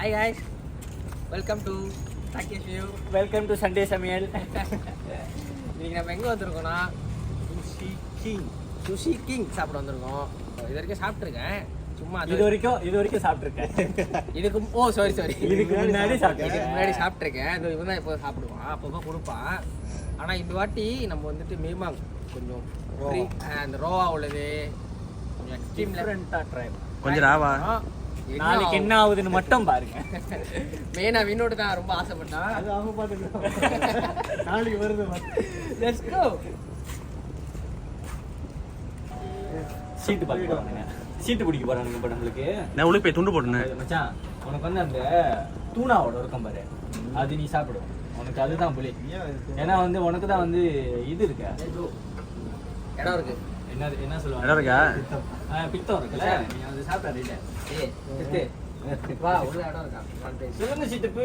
Hi guys, welcome to Takesh View. Welcome to Sunday சமையல். இன்னைக்கு நம்ம எங்கே வந்திருக்கோம்னா சுஷி கிங் சாப்பிட வந்திருக்கோம். இது வரைக்கும் சாப்பிட்ருக்கேன், சும்மா இது வரைக்கும் சாப்பிட்ருக்கேன். இதுக்கு முன்னாடி சாப்பிட்ருக்கேன். இது இவன் தான் இப்போ சாப்பிடுவான், அப்பப்போ கொடுப்பான். ஆனால் இந்த வாட்டி நம்ம வந்துட்டு மீமாங் கொஞ்சம் அந்த ரோவா உள்ளது கொஞ்சம் எக்ஸ்ட்ரீம் டிஃப்ரெண்ட்டாக ட்ரை கொஞ்சம் ராவா நாளைக்கு என்ன ஆகுதுன்னு மட்டும் பாருங்க. மெயினாக வினோடு தான் ரொம்ப ஆசைப்பட்டான். அது அவங்க பார்த்துக்கலாம், நாளைக்கு வருது. Let's go. சீட்டு பார்க்க போகிறானுங்க, சீட்டு பிடிக்க போகிறானுங்க. இப்போ நம்மளுக்கு நான் உள்ள போய் துண்டு போட்டுனேன் மச்சான். உனக்கு வந்து அந்த தூணாவோட இருக்கும் பாரு, அது நீ சாப்பிடும். உனக்கு அதுதான் புளி. ஏன்னா வந்து உனக்கு தான் வந்து இது இருக்கு, இடம் இருக்கு. என்ன சொல்லுவாங்க, இடம் இருக்கா? பித்தம் இருக்குல்ல, நீ வந்து சாப்பிடாது. வா உள்ள இடம் இருக்கா? சொல்லுங்க சீட்டுப்பு.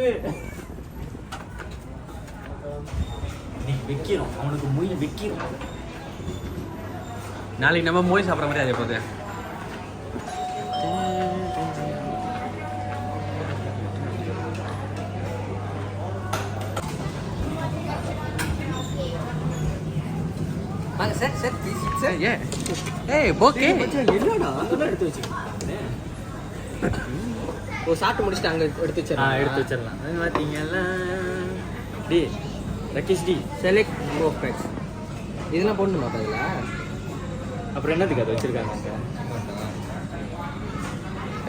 நீ வைக்கிறோம், அவனுக்கு மொய் வைக்கிறோம். நாளைக்கு நம்ம மோய் சாப்பிட்ற மாதிரி அதே போகுது. வாங்க சார் சார் ப்ளீஸ் சார். ஏய் ஓகே. என்னடா அதெல்லாம் எடுத்து வச்சுக்கலாம். ஓ சாப்பிட்டு முடிச்சுட்டு அங்கே எடுத்து வச்சிடலாம். எடுத்து வச்சிடலாம். அது பார்த்தீங்கன்னா டி ரகேஷ் டி செலக்ட் ப்ரோ ஃப்ரெண்ட்ஸ் இதெல்லாம் போடணும் மாட்டாங்களா? அப்புறம் என்னதுக்கு அதை வச்சிருக்காங்க அங்கே?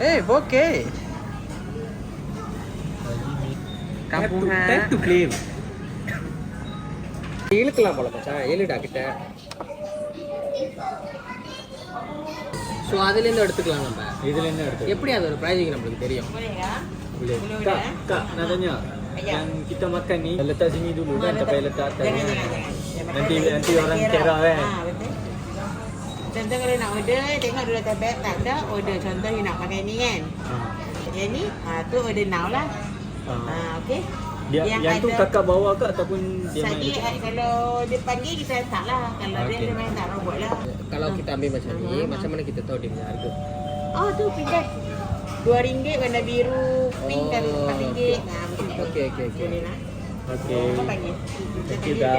ஏய் ஓகே. Type to clean. இழுக்கலாம் போல மச்சான், இழுடா கிட்ட. ஸோ அதுலேருந்து எடுத்துக்கலாம் நம்ம. இதுலேருந்து எடுத்து எப்படி அது ஒரு ப்ரைஸிங் நம்மளுக்கு தெரியும்? Kak, nak tanya. Yang kita makan ni letak sini dulu kan, tak payah letak atas. Nanti orang kira kan. Contoh kalau nak order, tengok dulu tablet. Tak ada, order. Contoh you nak pakai ni kan. Yang ni, tu order now lah. Okay. Yang tu kakak bawa ke ataupun dia main? Saya kalau dia panggil, kita letak lah. Kalau dia main tak robot lah. Kalau kita ambil macam ni, macam mana kita tahu dia punya harga? Oh tu pindah. RM2 warna biru, pink dan RM4. Macam tu. Okey. Boleh lah. Okey. Apa panggil? Kita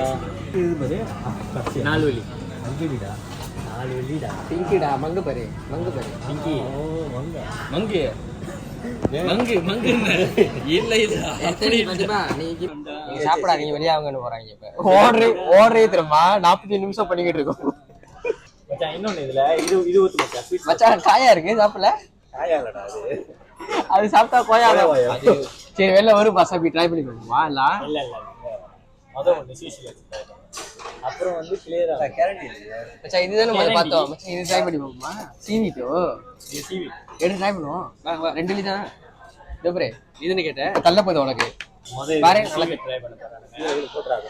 நாலு வலி. நாலு வலிடா. பிங்கிடா, மங்கு பாரு, மங்கு பாரு. பிங்கி. ஓ மங்கா. மங்கு இல்ல இல்ல அப்படி மதிப்பா நீங்க சாப்பிடாதீங்க, வெளியாவங்கன்னு போறாங்க. இப்ப ஓடுறே திரும்ப 45 நிமிஷம் பண்ணிக்கிட்டு இருக்கோம். மச்சான் இன்னொன்னு இதுல இது ஊத்து மச்சான். ஸ்வீட் மச்சான் காயா இருக்கு, சாப்பிடல. காயாலடா அது சாப்பிட்டா கோயால. சரி வெளில வரும் பாஸ், அப்படி ட்ரை பண்ணி பண்ணுவா இல்ல? இல்ல மொதல் ஒன்று சீசில அப்புறம் வந்து கிளியரா கேரண்டி. மச்சான் இதுதானே முதல்ல பார்த்தோம். மச்சான் இது ட்ரை பண்ணி பார்ப்போமா? சீவிட்டோ இது சீவி எடுத்து ட்ரை பண்ணுவோம். வா 2 இலி தானே டேப்ரே இதுன்னு கேட்டேன். தள்ள போகுது உனக்கு. முதல்ல பாரு ட்ரை பண்ண போறாங்க. இது போட்றாங்க.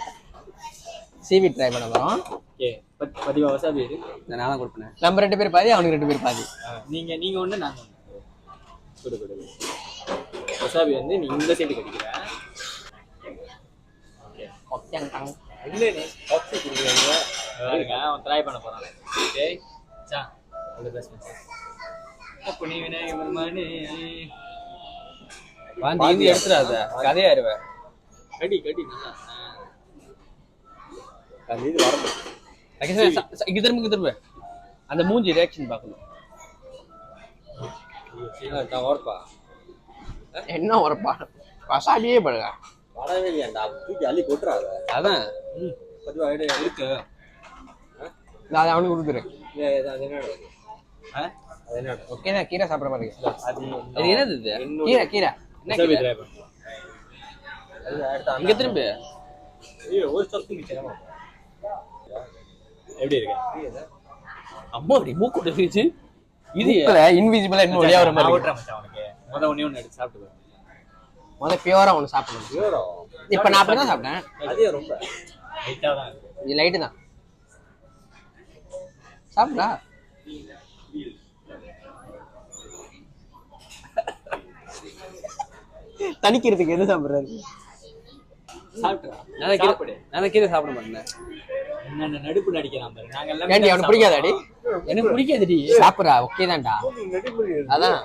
சீவி ட்ரை பண்ண போறோம். ஓகே பதிவா வசாபி இரு. நான் தான் கொடுப்பேன். நம்ம 2 பேர் பாதி, அவனுக்கு 2 பேர் பாதி. நீங்க ஒண்ணு நாங்க ஒண்ணு. கொடு வசாபி வந்து நீ இந்த சைடு கடிக்கிற. ஓகே ஒக்யாங் டங் இல்ல நீ ஆக்சி குடுக்குறீங்க. பாருங்க அவன் ட்ரை பண்ண போறான். ஓகே சா ஆல் தி பெஸ்ட். அப்ப நீ விநாயக பெருமானே வாந்தி இங்க எடுத்துறாத, கதையாருவே. கடி நல்லா. அது இது வரணும். இங்க திரும்ப அந்த மூஞ்சி ரியாக்ஷன் பார்க்கணும். நான் வரப்பா. என்ன வரப்பா பசாலியே படுங்க. வரவே இல்லையாண்டா, தூக்கி அள்ளி கொட்டுறாத. அதான் பதிவா ஐடியா இருக்கு. நான் அவனுக்கு கொடுத்துறேன். அது என்னடா அது என்னடா? ஓகே நான் கீரை சாப்பிட்ற மாதிரி இருக்கு. அது என்னது இது? கீரை என்ன வசாபி கீரை? ட்ரை பண்ணு. அது அடுத்து இங்க திரும்ப ஐயோ ஒரு ஸ்டெப் மிச்சமா. எப்படி இருக்கு? அம்மா அப்படி மூக்கு விட்டுச்சு. இது இன்விசிபிளா இன்னும் வெளிய வர நான் மாதிரி. ஓட்றேன் மச்சான் உனக்கு. ஒண்ணு எடுத்து சாப்பிட்டு பாரு. முதல்ல பியூரா ஒன்று சாப்பிடணும். பியூரா இப்போ நான் அப்படி தான் சாப்பிட்டேன். அதே ரொம்ப லைட்டா தான் இருக்கு. இது லைட்டு தான். சாப்பிடா தணிக்கிறதுக்கு எது சாப்பிட்றாரு? சாப்பிடுறா. நான் கீரை சாப்பிட மாட்டேன். என்ன நடுப்பு நடிக்கிறான் பாரு. நாங்க எல்லாம் ஏன்டி அவனுக்கு பிடிக்காதாடி? எனக்கு பிடிக்காதுடி. சாப்பிட்றா ஓகே தான்டா. அதான்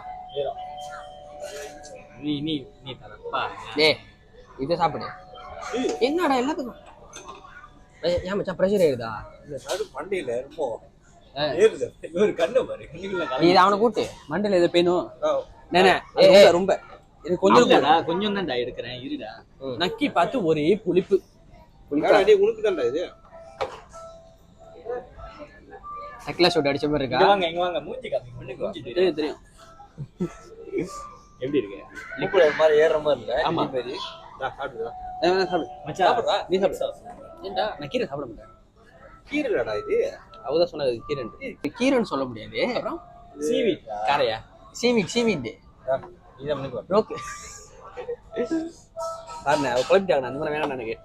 நீ நீ நீ தரப்பா டேய் இதை சாப்பிடு. என்னடா எல்லாத்துக்கும் ஏன் மச்சான் ப்ரெஷர் ஏறுதா? மண்டையில இருப்போம் ஏறுது ஒரு கண்ணு பாரு நீ இதை அவனை கூட்டு. மண்டல எது பேணும் நேனே ரொம்ப இது கொஞ்சம் கொஞ்சம் தான்டா எடுக்கிறேன் இருடா. நக்கி பார்த்து ஒரே புளிப்பு. உனக்கு தான்டா இது. சக்கிலா ஷோட் அடிச்ச மாதிரி இருக்கா? இங்க வாங்க இங்க வாங்க மூஞ்சி காமி மூஞ்சி தெரியும் தெரியும் எப்படி இருக்கு? லிக்விட் ஒரு மாதிரி ஏறுற மாதிரி இல்ல. ஆமா. மாதிரி சாப்பிடுதா சாப்பிடு மச்சான் சாப்பிடுறா நீ சாப்பிடு. ஏன்டா நான் கீரை சாப்பிட மாட்டேன். கீரைடா இது. அவதான் சொன்னது கீரைன்னு. கீரைன்னு சொல்ல முடியாது. அப்புறம் சீவிட் காரையா சீவிட் இதை பண்ணிக்கோ. ரோக்கு பாருண்ணே அவ குழப்பிட்டாங்க. அந்த மாதிரி வேணாம் எனக்கு.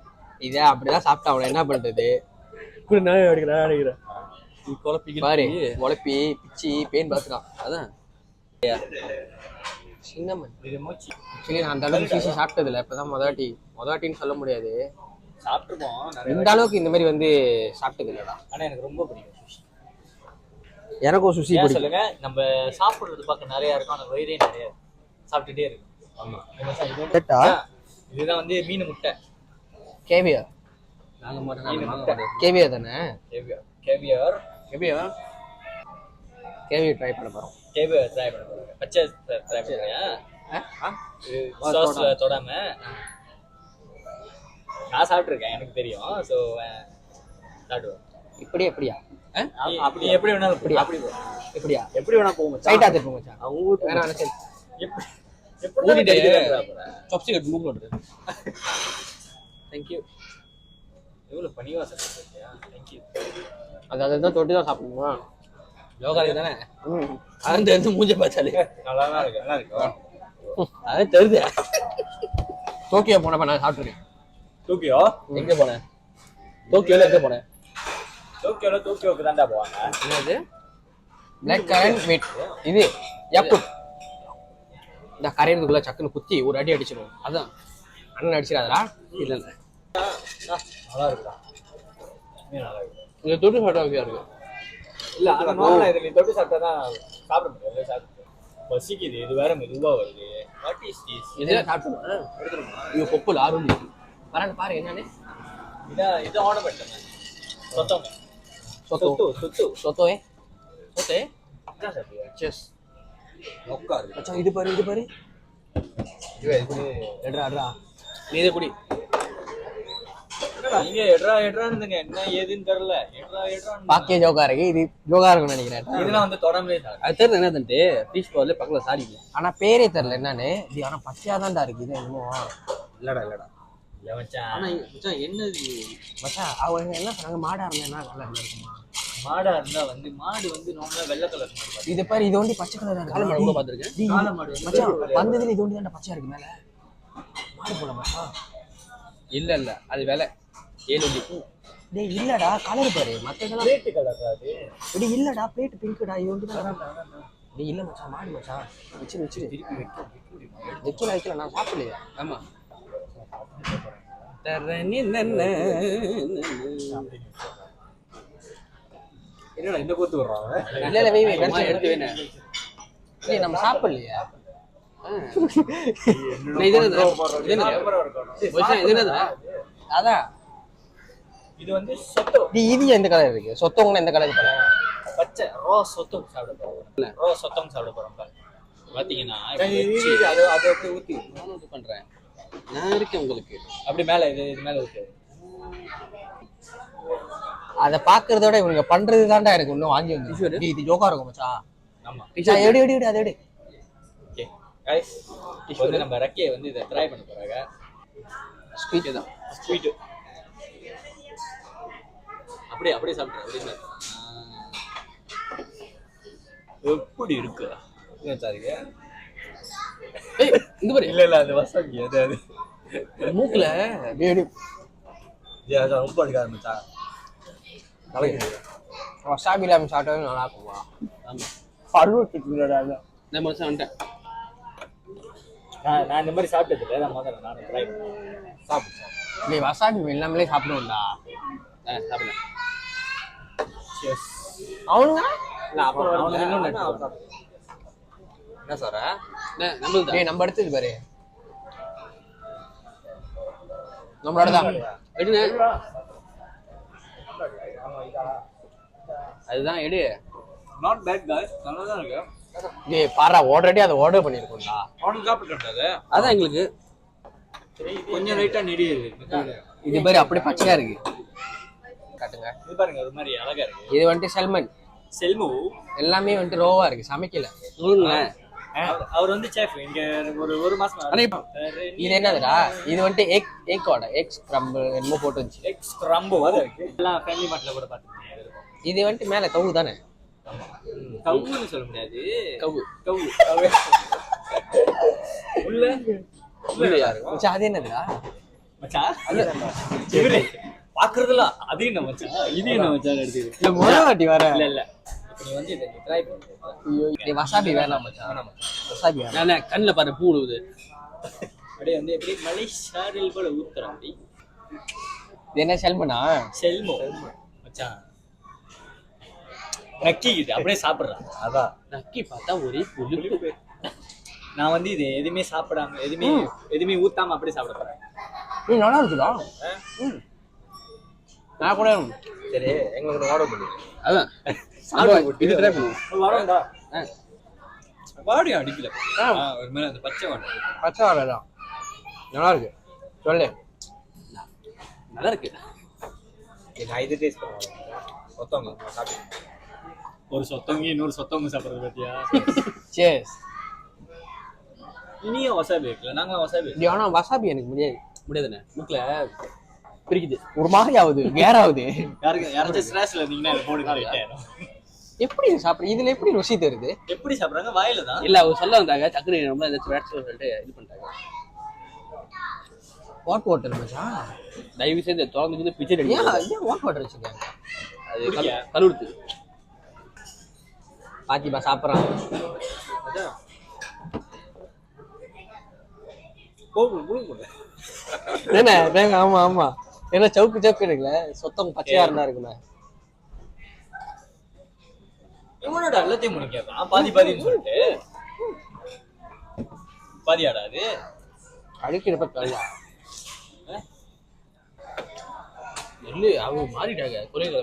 இதை அப்படிதான் சாப்பிட்டா அவனை என்ன பண்றது? நான் அடிக்கிறேன் நீ குழப்பி பாரு உழப்பி பிச்சி பெயின் பார்த்துட்டான். அதான் சின்னமன் இது மூச்சி ஆக்சுவலி நான் அந்த அளவுக்கு சீசி சாப்பிட்டதில்ல. இப்பதான் மொதாட்டின்னு சொல்ல முடியாது. சாப்பிட்டுப்போம் நிறைய. இந்த அளவுக்கு இந்த மாதிரி வந்து சாப்பிட்டது இல்லடா. ஆனா எனக்கு ரொம்ப பிடிக்கும் சுஷி. எனக்கும் சுஷி ஏன் பிடிக்கும். சொல்லுங்க, நம்ம சாப்பிடுறது பார்க்க நிறைய இருக்கும் ஆனா வயிறே நிறைய சாப்பிட்டுட்டே இருக்கும். ஆமா இதுதான் வந்து மீன் முட்டை. கேவியர் நாங்க மீன் மட்டும் முட்டை கேவியர் தானே? கேவியர் கேவியர் ட்ரை பண்ண போறோம். கேவியர் ட்ரை பண்ண போறேன். பச்சை ட்ரை பண்றியா? சாஸ்ல தொடாம நான் சாப்பிட்டுருக்கேன் எனக்கு தெரியும். ஸோ சாப்பிடுவேன். எப்படியா அப்படி எப்படி வேணாலும் எப்படியா எப்படி வேணா போகும். சைட்டா திருப்போம் மச்சான். அவங்க வேணா வேணா சரி. எப்படி எப்படி சாப்ஸ்டிக் எடுத்து மூக்குல விடு. தேங்க்யூ. எவ்வளவு பணிவா சாப்பிட்டியா? தேங்க்யூ. அதுதான் தொட்டி தான் சாப்பிடணுமா? யோகாலி தானே ம் அதான் தெரிஞ்சு மூஞ்ச பார்த்தாலே நல்லா தான் இருக்கு நல்லா இருக்கு. அதான் தெரியுது. டோக்கியோ போனப்ப நான் சாப்பிட்டுருக்கேன். டோக்கியோ எங்க போனேன்? டோக்கியோல எங்க போனேன்? டோக்கியோக்கு தான்டா போவாங்க. என்னது? பிளாக் கரண்ட் மீட் இது யாக்குட். இந்த கரையிறதுக்குள்ள சக்குன்னு குத்தி ஒரு அடி அடிச்சிடும். அதான் அண்ணன் அடிச்சிடாதடா. இல்ல இல்ல நல்லா இருக்குடா. நல்லா இருக்கு. இந்த தொட்டு சாப்பிட்டா இருக்கு. இல்ல அது நார்மலா இது நீ தொட்டு சாப்பிட்டா தான் சாப்பிட முடியாது. சாப்பிட்டு பசிக்குது. இது வேற மெதுவா வருது. What is this? இதெல்லாம் சாப்பிட்டுமா? ஐயோ கொப்புல ஆறும் வரேன் பாரு என்னன்னு. இது ஆர்டர் பண்ணிட்டேன். சொத்தம் சொத்து சொத்து சொத்தோயே ஓகே என்ன சாப்பிடுங்க? செஸ் உட்காரு. மச்சான் இது பாரு எடுறா நீ இதை குடி. நீங்க எட்ரான்னுங்க என்ன ஏதுன்னு தெரியல. எட்ரா பாக்கே ஜோக்கா இருக்கு. இது ஜோக்கா இருக்கும்னு நினைக்கிறேன். இதெல்லாம் வந்து தொடர்ந்தே சாப்பிடு. அது தெரியுது என்னதுன்ட்டு பீஸ் போர்ல பக்கத்துல சாடிக்கு. ஆனா பேரே தெரியல என்னன்னு. இது ஆனா பச்சையா தான்டா இருக்கு. இது என்னமோ இல்லடா இல்ல மச்சான். ஆனா மச்சான் என்னது மச்சான் அவங்க என்ன சொன்னாங்க? மாடா இருந்தா என்ன கலர்ல இருக்குமா? மாடா இருந்தா வந்து மாடு வந்து நார்மலா வெள்ளை கலர் மாடு. இது பாரு இது ஒண்டி பச்சை கலரா கால மாடு இருக்கு. கூட பாத்துருக்கேன். காளை மாடு வந்து மச்சான் வந்ததுல இது ஒண்டி தான்டா பச்சையா இருக்கு மேல. மாடு போல மச்சான். இல்ல இல்ல அது விலை 7 டேய் இல்லடா கலர் பாரு. மத்ததெல்லாம் ரேட் கலர் அது. டேய் இல்லடா பிளேட் பிங்க்டா. இது ஒண்டி தான். டேய் இல்ல மச்சான் மாடு மச்சான். வெச்சிரு திருப்பி வைக்கல நான் சாப்பிடலையா? ஆமா தரணி நன்ன என்னடா இந்த கூத்து வர்றான் அவன்? இல்ல வை கொஞ்சம் எடுத்து வேணேன். டேய் நம்ம சாப்பிடலையா? இது என்னது? அதான் இது வந்து சொத்து. டேய் இது எந்த கலர் இருக்கு? சொத்தவங்க எந்த கலர் இருக்கு? பச்சை ரோ சொத்தம் சாப்பிட போறோம். ரோ சொத்தம் சாப்பிட போறோம். பாத்தீங்கன்னா அது அப்படியே ஊத்தி நானும் இது பண்றேன். நான் இருக்கேன் உங்களுக்கு. அப்படி மேல இது மேல இருக்கு. அத பாக்குறதோட இவங்க பண்றது தான்டா எனக்கு இன்னும் வாங்கி வந்து. டேய் இது ஜோக்கா இருக்கும் மச்சான். ஆமா மச்சான் எடு அதை எடு. ஓகே गाइस இப்போ வந்து நம்ம ரக்கே வந்து இத ட்ரை பண்ண போறாங்க. ஸ்வீட் தான். ஸ்வீட் அப்படியே சாப்பிடுறேன். அப்படியே எப்படி இருக்கு? என்ன சாரிங்க? ஏய் இந்த பாரு. இல்ல அது வசந்தி அது மூக்குல டேய் இது ரொம்ப அடிக்க ஆரம்பிச்சா. வசாபி லாமி சாப்பிட்டா நல்லா இருக்குமா? ஆமா பருவத்து இருக்குடா. நான் மனசு வந்துட்டேன். நான் இந்த மாதிரி சாப்பிட்டது இல்ல. நான் முதல்ல நான் ட்ரை பண்ணேன். சாப்பிடு. டேய் வசாபி எல்லாமே சாப்பிடுவோம்டா. சாப்பிடலாம். எஸ் அவனுங்க இல்ல அப்புறம் இன்னொன்னு என்ன சாரா? நம்மளுக்கு டேய் நம்ம எடுத்தது பாரு. நம்மளோட தான் எடுங்க. அதுதான் எடு. நாட் பேட் காய்ஸ், நல்லா தான் இருக்கு. டேய் பாரா ஆல்ரெடி அதை ஆர்டர் பண்ணிருக்கோம்டா. அவனுக்கு சாப்பிட்டுட்டாங்க. அதான் எங்களுக்கு கொஞ்சம் லைட்டா நெடி இருக்கு. இது மாதிரி அப்படியே பச்சையா இருக்கு. காட்டுங்க. இது பாருங்க ஒரு மாதிரி அழகா இருக்கு. இது வந்துட்டு செல்மன். செல்மு எல்லாமே வந்துட்டு ரோவா இருக்கு, சமைக்கல. சொல்லுங்களேன். அவர் வந்து செஃப் இங்க ஒரு மாசம். இது என்னதுடா? இது வந்துட்டு எக்கோட எக்ஸ் கிரம்பிள் என்னமோ போட்டு வந்துச்சு. எக்ஸ் கிரம்போ வர இருக்கு. எல்லாம் ஃபேமிலி மார்ட்ல கூட பாத்துட்டீங்க. இது வந்துட்டு மேல கவு தானே? கவுன்னு சொல்ல முடியாது. கவு கவு உள்ள உள்ள யாரு மச்சான்? அது என்னதுடா மச்சான்? இவரே பாக்குறதுல அது என்ன மச்சான்? இது என்ன மச்சான் எடுத்துக்கிட்டு? இல்ல முதல் வாட்டி வர. இல்ல இல்ல இப்போ நீ வந்து இதை ட்ரை பண்ணு. ஐயோ டேய் வசாபி வேணாம் மச்சான். வேணாம் வசாபி வேணாம். நான் கண்ணுல பாரு பூ விழுது. அப்படியே வந்து எப்படி மலை சாரல் போல ஊத்துறான். அப்படி இது என்ன செல்மனா? செல்மோ மச்சான் நக்கிக்குது அப்படியே சாப்பிடுறான். அதான் நக்கி பார்த்தா ஒரே புளிப்பு. நான் வந்து இது எதுவுமே சாப்பிடாம எதுவுமே ஊத்தாம அப்படியே சாப்பிட போறேன். இது நல்லா இருக்குதா? நான் கூட சரி எங்களுக்கு ஆர்டர் பண்ணு. அதான் இது ட்ரை பண்ணுவோம். வரண்டா பாடி அடிக்கல. ஒரு மாதிரி அந்த பச்சை வாடை. பச்சை வரலாம். நல்லா இருக்கு. சொல்லு. நல்லா இருக்கு. நான் இது டேஸ்ட் பண்ணுவேன். மொத்தம் சாப்பிட்டு ஒரு சொத்தவங்க இன்னொரு சொத்தவங்க சாப்பிடுறது பத்தியா? சேஸ். இனியும் வசாபி இருக்குல்ல, நாங்களும் வசாபி. ஆனா வசாபி எனக்கு முடியாதுண்ணே. மூக்குல பிரிக்குது, ஒரு மாதிரி ஆகுது, கேர் ஆகுது. யாராச்சும் ஸ்ட்ரெஸ்ல இருந்தீங்கன்னா இதை போடுங்க லைட் ஆயிடும். எப்படி சாப்பிடுறது? இதுல எப்படி ருசி தருது? எப்படி சாப்பிடுறாங்க? வாயில தான். இல்ல அவங்க சொல்ல வந்தாங்க டக்குனு ரொம்ப ஏதாச்சும் வேட்ஸ் சொல்லிட்டு இது பண்ணிட்டாங்க. வாட் வாட்டர் மச்சான்? தயவு செய்து திறந்து பிச்சை அடி. ஏன் வாட் வாட்டர் வச்சிருக்காங்க? அது கழுவுது. பாத்திமா சாப்பிட்றான். என்ன? ஆமா ஆமா. ஏன்னா சவுக்கு சவுக்கு இருக்குல்ல, சொத்தம் பச்சையா இருந்தா இருக்குமே. இவனோட எல்லாத்தையும் முடிக்காதான் பாதி பாதின்னு சொல்லிட்டு பாதியாடா அது அடிக்கிறப்ப கல்லா இல்ல அவங்க மாறிட்டாங்க. குறைகள்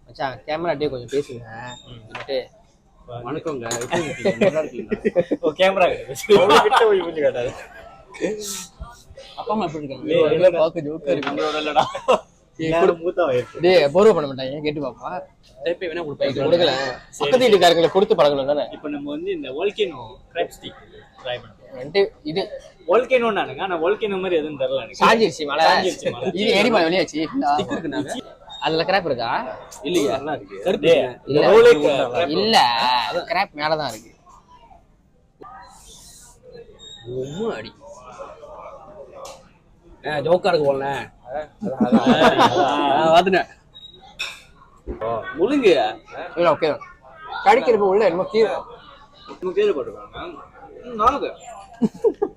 மச்சான் கேமரா அப்படியே கொஞ்சம் பேசுங்க. வணக்கங்க. கேமரா கிட்ட போய் கொஞ்சம் கேட்டாரு. அப்பா அம்மா எப்படி இருக்காங்க? பார்க்க ஜோக்கா இருக்கு. போர்வ பண்ண மாட்டாங்க, கேட்டு பாப்பா. வேணா கொடுக்கல. பக்கத்து வீட்டுக்காரங்களை கொடுத்து பழகணும் தானே. இப்ப நம்ம வந்து இந்த வோல்கேனோ கிராப் ஸ்டிக் ட்ரை பண்ணுவோம். இது வோல்கேனோ நானுங்க, ஆனா வோல்கேனோ மாதிரி எதுவும் தெரியல எனக்கு. சாஞ்சிருச்சு மலை. இது எரிமலை வெளியாச்சு. ஸ்டிக் இருக்குனாங்க. அதுல கிராப் இருக்கா? இல்லையா? நல்லா இருக்கு. இல்ல கிராப் மேலதான் இருக்கு. அடி ஜோக்கா இருக்கு போல. முழுங்கு ஓகே. கடிக்கிறப்ப உள்ள என்னமோ கீரை போட்டுருக்காங்க.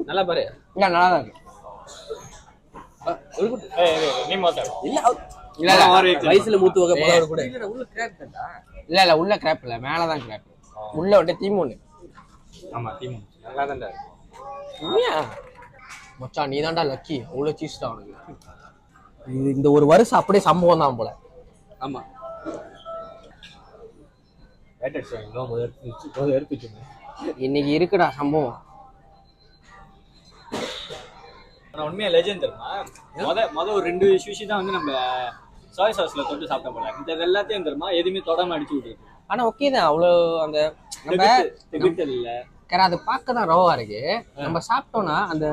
நல்லா பாரு. இல்ல நல்லா தான் இருக்கு. இல்ல வயசுல மூத்து வகை போல கூட. இல்ல இல்ல உள்ள கிராப் இல்ல, மேலதான் கிராப். உள்ள வந்து தீமூன்னு. ஆமா தீமூன் நல்லா தான்டா. மச்சான் நீ தான்டா லக்கி. அவ்வளவு சீஸ் தான் உனக்கு. இது இந்த ஒரு வருஷம் அப்படியே சம்பவம் தான் போல. ஆமா இன்னைக்கு இருக்குடா சம்பவம். உண்மையா லெஜெண்ட் தெரியுமா? மொத ஒரு 2 சுஷி தான் வந்து நம்ம சோய் சாஸ்ல தொட்டு சாப்பிட்ட போல. இந்த எல்லாத்தையும் தெரியுமா எதுவுமே தொடாம அடிச்சு விட்டுருக்கு. ஆனா ஓகே தான். அவ்வளவு அந்த நம்ம இல்ல அது பார்க்க தான் ரோவா இருக்கு. நம்ம சாப்பிட்டோம்னா அந்த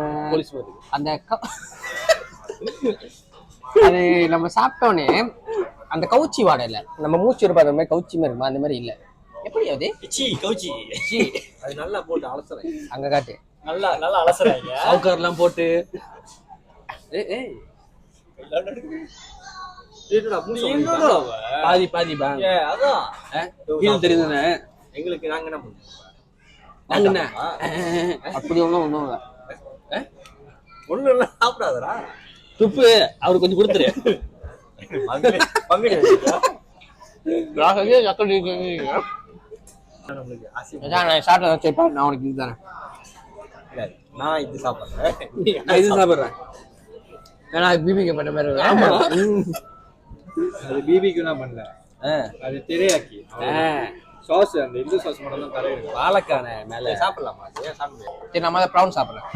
அந்த அது நம்ம சாப்பிட்டோன்னே அந்த கவுச்சி வாடை இல்ல. நம்ம மூச்சு இருப்பா அந்த மாதிரி கவுச்சி மாதிரி இருக்குமா? அந்த மாதிரி இல்ல. எப்படி அது கவுச்சி அது நல்லா போட்டு அலசுறேன். அங்க காட்டு. நல்லா நல்லா அலசுறாங்க. சவுக்கர் எல்லாம் போட்டு பாதி பாதி அதான் தெரியுதுண்ணே எங்களுக்கு. நாங்க என்ன பண்ணுவோம்? அப்படி ஒண்ணும் ஒண்ணு எல்லாம் சாப்பிடாதரா. துப்பு அவரு கொஞ்சம் கொடுத்துரு. நான் உனக்கு இது தரேன். நான் இது சாப்பிட்றேன். நான் இது சாப்பிட்றேன். ஏன்னா பிபிக்கு பண்ண மாதிரி இருக்கு. ஆமா. அது பிபிக்கு நான் பண்ணல. அது தெரியயாக்கி சாஸ் அந்த இந்த சாஸ் மட்டும் தான் தரையிருக்கு. வாழைக்கான மேல சாப்பிடலாமா? சாப்பிடுங்க. சரி நம்ம அதை ப்ரௌன் சாப்பிட்றேன்.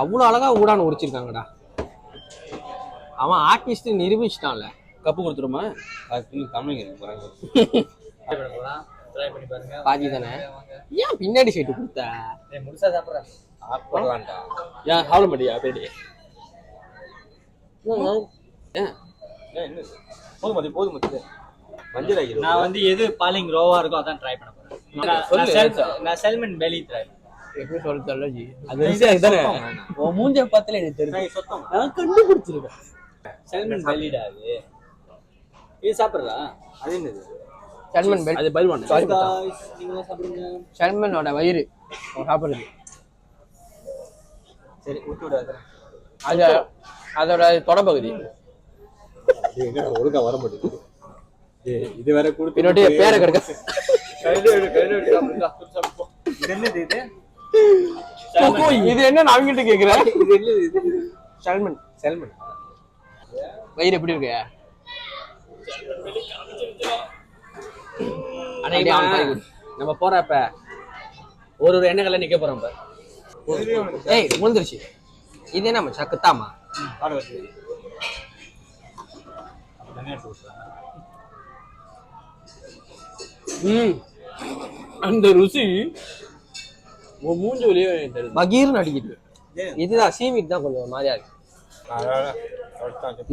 அவ்வளோ அழகா ஊடான்னு உரிச்சிருக்காங்கடா. அவன் ஆர்டிஸ்ட் நிரூபிச்சிட்டான்ல. கப்பு கொடுத்துருமா? அது தமிழ் போறாங்க. ட்ரை பண்ணி பாருங்க. பாதி தானே. ஏன் பின்னாடி சைட்டு கொடுத்த? முழுசா சாப்பிட்றேன். சாப்பிடலாம்டா. ஏன் சாப்பிட மாட்டியா பேடி? என்ன போதும் மஞ்சள் ஆகிடும். நான் வந்து எது பாலிங் ரோவா இருக்கோ அதான் ட்ரை பண்ண போறேன். நான் செல்மன் பெலி ட்ரை பண்ணேன். எப்படி சொல்ல தெரியல. அது ரிசர்ச் தானே. உன் மூஞ்ச பார்த்தாலே எனக்கு தெரியும். சொத்தம் நான் கண்டுபிடிச்சிருக்கேன். செல்மன் பெலிடா அது. இது சாப்பிடுறா? அது என்னது? Salmond bell. அது பல்வான். சாரி நீங்க சாப்பிடுங்க. சல்மனோட வயிறு அவன் சாப்பிடுறது. சரி விட்டு விடாத. அது அதோட தொடப்பகுதி. எங்க ஒழுங்கா வர மாட்டேங்குது. இது வேற கொடுத்து பின்னாடி பேரை கிடக்க. கையில சாப்பிடுங்க. இது என்னது இது? இது என்ன நான் கிட்ட கேக்குறேன். இது என்னது இது? சல்மன். செல்மன். வயிறு எப்படி இருக்கு? நம்ம போறப்ப ஒரு எண்ணெய் கல்ல நிக்க போறோம். ஏய் முழுந்துருச்சு. இது என்ன மச்சா குத்தாமா? அந்த ருசி மூஞ்சி வழியே பகீர்னு அடிக்குது. இதுதான் சீவிட் தான் கொஞ்சம் மாதிரியா இருக்கு.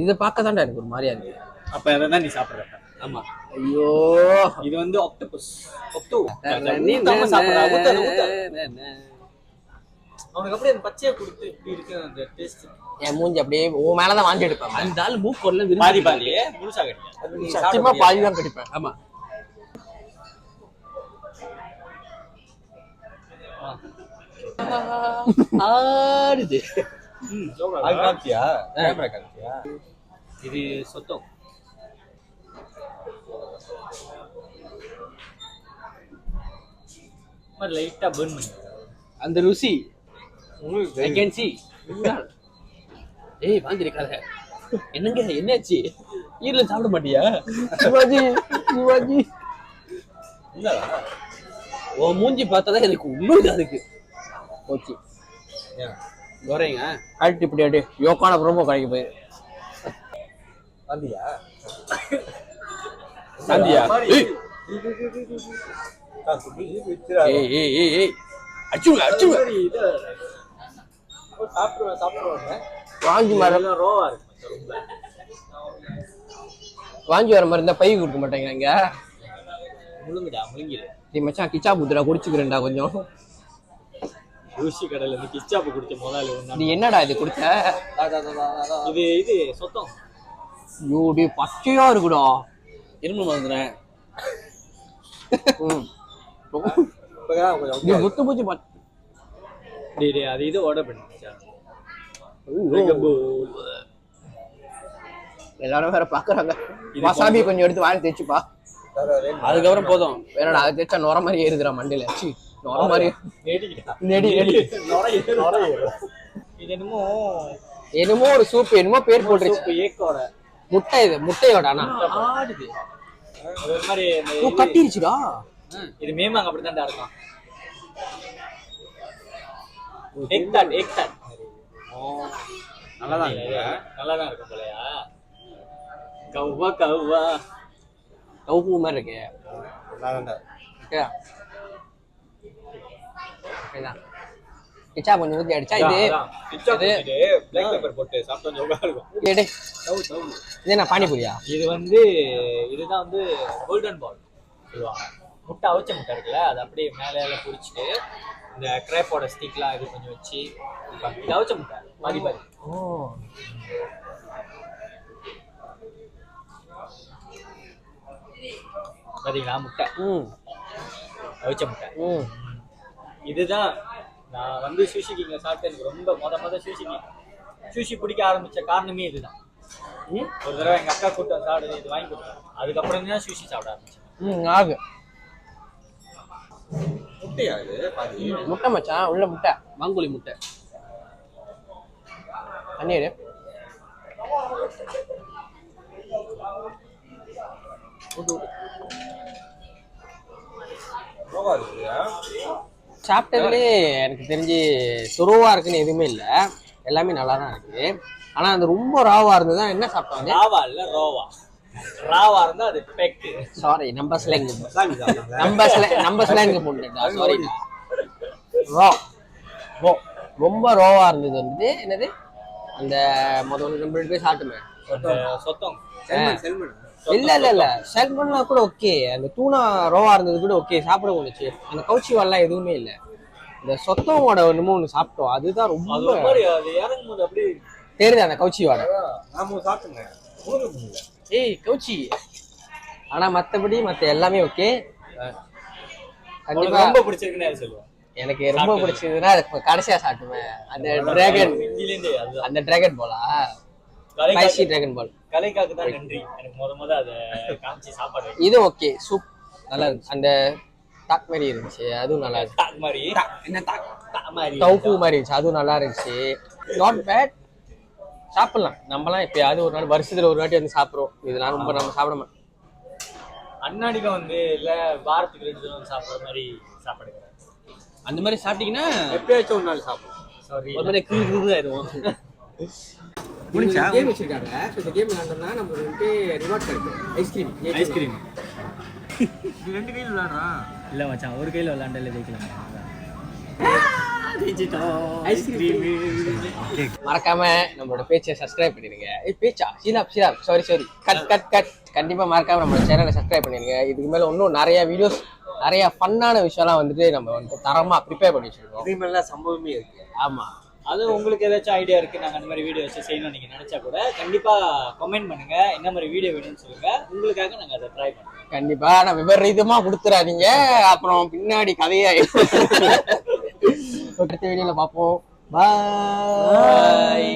இதை பார்க்க தான்டா எனக்கு ஒரு மாதிரியா இருக்கு. அப்ப அதான் நீ சாப்பிடுற. ஆமா. ஐயோ இது வந்து ஆக்டோபஸ். அவனுக்கு அப்படியே அந்த பச்சையை கொடுத்து இப்படி இருக்கு அந்த டேஸ்ட். என் மூஞ்சி அப்படியே உன் மேலதான் வாங்கி எடுப்பேன். அந்த ஆள் மூக்கொல்ல பாதி பாதி முழுசா கட்டியா? சத்தியமா பாதி தான் கட்டிப்பேன். ஆமா. ஆடுது. அது காமிச்சியா? கேமரா காமிச்சியா? இது சொத்தம். லைட்டா பர்ன் பண்ணி அந்த ருசி I can see. ஏய் வாங்கிருக்காத. என்னங்க என்னாச்சு? ஈரல சாப்பிட மாட்டியா? சிவாஜி சிவாஜி. இல்ல ஓ மூஞ்சி பார்த்தாதான் எனக்கு உள்ளுதா இருக்கு. ஓகே. வரேங்க. ஆல்ட் இப்படி அடி. யோகான ப்ரோமோ கடைக்கு போய். வந்தியா? வந்தியா? ஏய் ஏய் ஏய் ஏய். அச்சுங்க அச்சுங்க. இது சாப்பிடுவாங்க. வாங்கி மரம் ரோவா இருக்கு ரொம்ப. வாங்கி வர மாதிரி இருந்தா பை கொடுக்க மாட்டேங்க இங்க. முழுங்குடா முழுங்கிடு. நீ மச்சான் கிச்சா புத்துடா குடிச்சுக்கிறேன்டா கொஞ்சம். ருசி கடையில இருந்து கிச்சாப்பு குடிச்ச முதல்ல நீ என்னடா இது குடிச்ச? இது சொத்தம். யூடி பச்சையா இருக்குடா. இரும்பு மறந்துறேன். நீ முத்து பூச்சி டேய் அது இது ஆர்டர் பண்ணிச்சா? எல்லாரும் வேற பாக்குறாங்க. வசாபி கொஞ்சம் எடுத்து வாங்கி தேய்ச்சுப்பா. அதுக்கப்புறம் போதும். வேணடா அது தேய்ச்சா நொர மாதிரி ஏறுதுடா மண்டையில. சி நொர மாதிரி நெடி நெடி. இது என்னமோ என்னமோ ஒரு சூப் என்னமோ பேர் போட்டுருச்சு. ஏக்கோட முட்டை இது முட்டையோட ஆனா ஆடுது. ஒரு மாதிரி ஓ கட்டிருச்சுடா. இது மேமாங்க அப்படிதான்டா இருக்கும். Egg that. நல்லாதான் நல்லாதான் இருக்கும் போலயா? கவ்வா கவுப்பு மாதிரி இருக்கு. நல்லாதான்டா. கிச்சா கொஞ்சம் ஊத்தி அடிச்சா இது பிளாக் பெப்பர் போட்டு சாப்பிட்டா ஜோகா இருக்கும். இது என்ன பானிபூரியா? இது வந்து இதுதான் வந்து கோல்டன் பால் சொல்லுவாங்க. முட்டை அவிச்ச முட்டை இருக்குல்ல, அது அப்படியே மேலே எல்லாம் பொரிச்சிட்டு இந்த கிரேப்போட ஸ்டிக்லாம் இது கொஞ்சம் வச்சு இது அவிச்ச முட்டை பாதி பாதி. பாத்தீங்களா முட்டை அவிச்ச முட்டை. இதுதான் நான் வந்து சூஷி கிங்ல சாப்பிட்டு எனக்கு ரொம்ப மொத சூஷி பிடிக்க ஆரம்பிச்ச காரணமே இதுதான். ஒரு தடவை எங்க அக்கா கூட்டம் சாப்பிடுது இது வாங்கி கொடுத்தாங்க. அதுக்கப்புறம் தான் சூஷி சாப்பிட ஆரம்பிச்சேன். ஆகு முட்டையா இது பாதி முட்டை மச்சான், உள்ள முட்டை, வாங்குலி முட்டை. பன்னீர். சாப்பிட்டதுலேயே எனக்கு தெரிஞ்சு சுருவா இருக்குன்னு எதுவுமே இல்லை, எல்லாமே நல்லா தான் இருக்கு. ஆனா அந்த ரொம்ப ராவா இருந்தது என்ன சாப்பிட்டாங்க? ராவா இல்ல ரோவா. ராவா இருந்தா அது பெக். சாரி, நம்ம ஸ்லாங் நம்ம ஸ்லாங் போட்டுட்டா. சாரி. ரோ ரோ ரொம்ப ரோவா இருந்தது. வந்து என்னது அந்த முதல்ல நம்ம 2 பேர் சாப்பிட்டுமே சொத்தம். இல்ல இல்ல இல்ல ஷெல்மன்ல கூட ஓகே. அந்த தூணா ரோவா இருந்தது கூட ஓகே, சாப்பிட முடிச்சு. அந்த கவுச்சி வால்லாம் எதுவுமே இல்லை. இந்த சொத்தமோட ஒண்ணுமோ ஒண்ணு சாப்பிட்டோம், அதுதான் ரொம்ப இறங்கும்போது அப்படி தெரியுது அந்த கவுச்சி வாடை. நாம சாப்பிட்டுங்க. ஏய் கவுச்சி. ஆனா மத்தபடி மத்த எல்லாமே ஓகே. கண்டிப்பா ரொம்ப பிடிச்சிருக்குன்னு யாரு சொல்லுவா? எனக்கு ரொம்ப பிடிச்சதுன்னா கடைசியா சாப்பிட்டுவேன் அந்த டிராகன். அந்த டிராகன் பாலா, ஸ்பைசி டிராகன் பால். கலைக்காக்கு தான் நன்றி. எனக்கு முத அதை காமிச்சு சாப்பாடு. இது ஓகே, சூப் நல்லா இருந்துச்சு. அந்த தாக் மாதிரி இருந்துச்சு, அதுவும் நல்லா இருந்துச்சு. தாக் மாதிரி என்ன தாக் மாதிரி, டவுஃபு மாதிரி இருந்துச்சு, அதுவும் நல்லா இருந்துச்சு. நாட் பேட், சாப்பிடலாம். நம்மலாம் எப்பயாவது ஒரு நாள், வருஷத்துல ஒரு வாட்டி வந்து சாப்பிடுறோம். இதெல்லாம் ரொம்ப நம்ம சாப்பிட மாட்டோம். அண்ணாடிக்கு வந்து இல்ல வாரத்துக்கு 2 தடவை சாப்பிடுற மாதிரி சாப்பாடு. அந்த மாதிரி சாப்பிட்டீங்கன்னா எப்பயாச்சும் ஒரு நாள் சாப்பிடுவோம். சாரி, ஒரு மாதிரி கிளி ஆயிடுவோம். கேம் வச்சிருக்காங்க. இந்த கேம் விளையாண்டோம்னா நம்ம வந்துட்டு ரிவார்ட் கிடைக்கும். ஐஸ்கிரீம். 2 கையில விளையாடுறான். இல்ல மச்சான், ஒரு கையில விளையாண்டாலே ஜெயிக்கலாம். மறக்காம நம்மளோட பேஜை சப்ஸ்கிரைப் பண்ணிடுங்க. பேச்சா சீலாப் சாரி கட். கண்டிப்பா மறக்காம நம்ம சேனலை சப்ஸ்கிரைப் பண்ணிடுங்க. இதுக்கு மேல இன்னும் நிறைய வீடியோஸ், நிறைய ஃபன்னான விஷயம்லாம் வந்துட்டு நம்ம வந்து தரமா ப்ரிப்பேர் பண்ணி வச்சிருக்கோம். இதே மாதிரிலாம் சம்பவமே இருக்கு. ஆமா, அது உங்களுக்கு ஏதாச்சும் ஐடியா இருக்கு, நாங்க அந்த மாதிரி வீடியோ வச்சு செய்யணும் நீங்க நினைச்சா கூட கண்டிப்பா கமெண்ட் பண்ணுங்க. என்ன மாதிரி வீடியோ வேணும்னு சொல்லுங்க, உங்களுக்காக நாங்க அதை ட்ரை பண்ணுவோம். கண்டிப்பா. நான் விபரீதமா கொடுத்துறாதீங்க, அப்புறம் பின்னாடி கதையா. அடுத்த வீடியோல பார்ப்போம். பாய்.